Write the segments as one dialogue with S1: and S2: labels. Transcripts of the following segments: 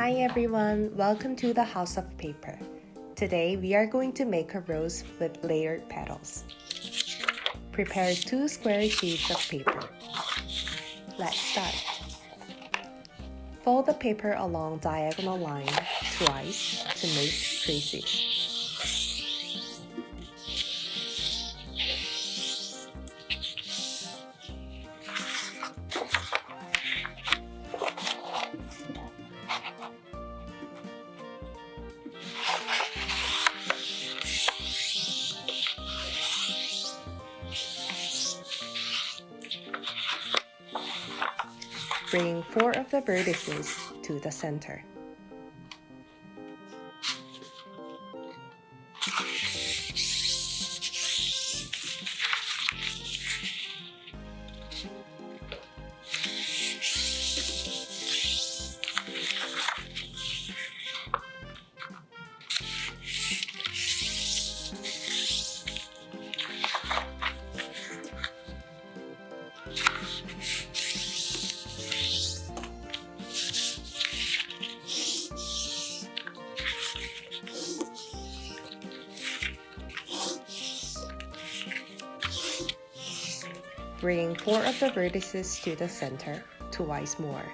S1: Hi everyone, welcome to the House of Paper. Today we are going to make a rose with layered petals. Prepare 2 square sheets of paper. Let's start. Fold the paper along diagonal line twice to make creases. Bring 4 of the vertices to the center. Bring 4 of the vertices to the center, twice more.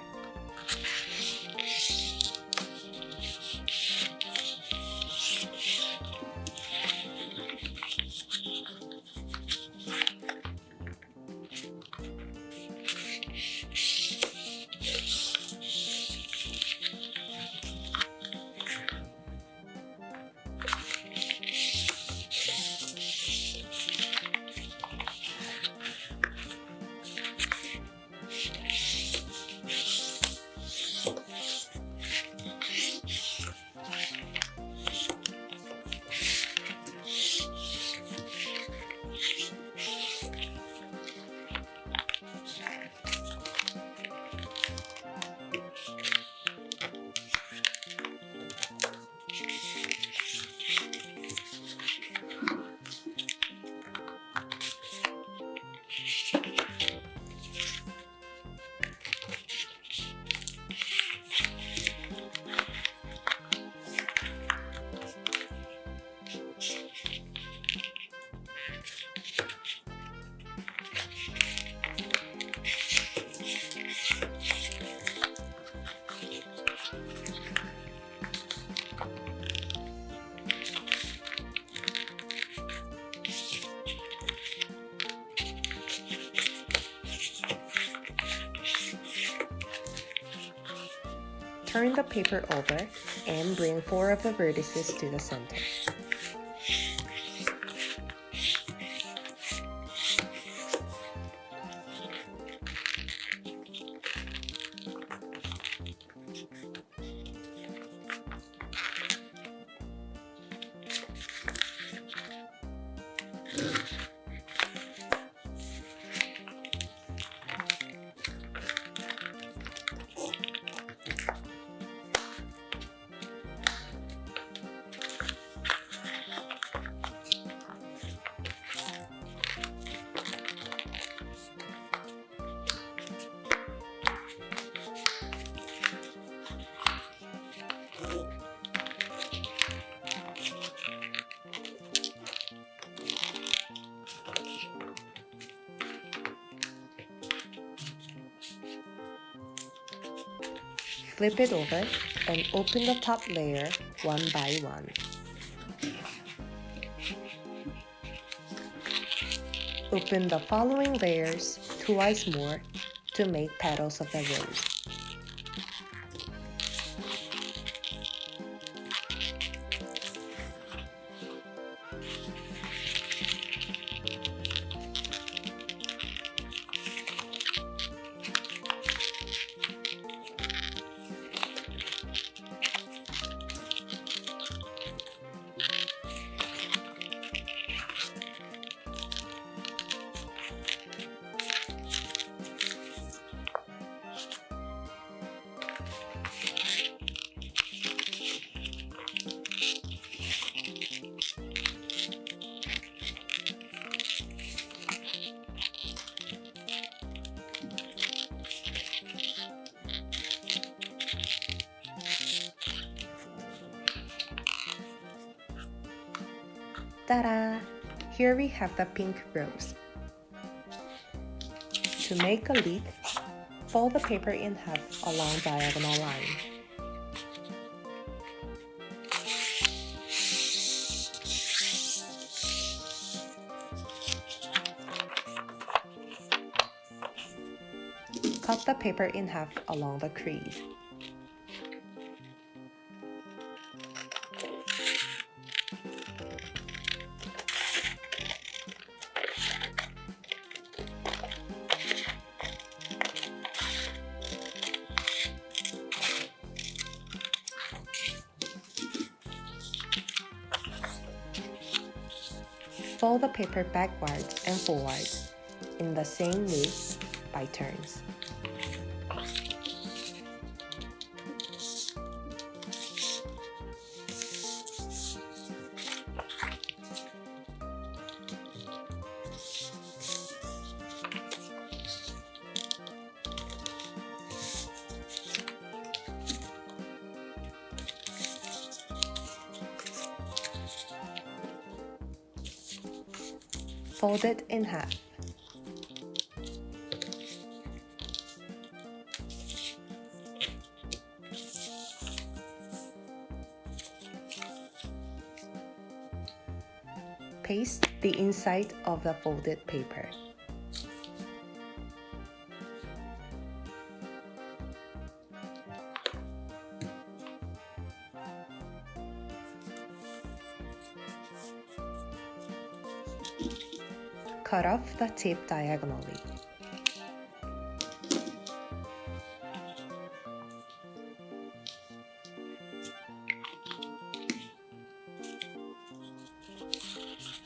S1: Turn the paper over and bring 4 of the vertices to the center. Flip it over and open the top layer one by one. Open the following layers twice more to make petals of the rose. Ta-da! Here we have the pink rose. To make a leaf, fold the paper in half along diagonal line. Cut the paper in half along the crease. Fold the paper backwards and forwards in the same way by turns. Fold it in half. Paste the inside of the folded paper. Cut off the tip diagonally.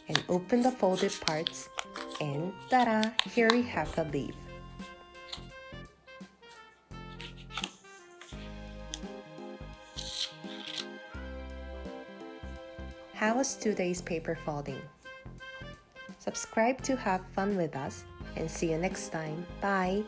S1: And open the folded parts, and ta-da! Here we have the leaf. How was today's paper folding? Subscribe to have fun with us, and see you next time. Bye!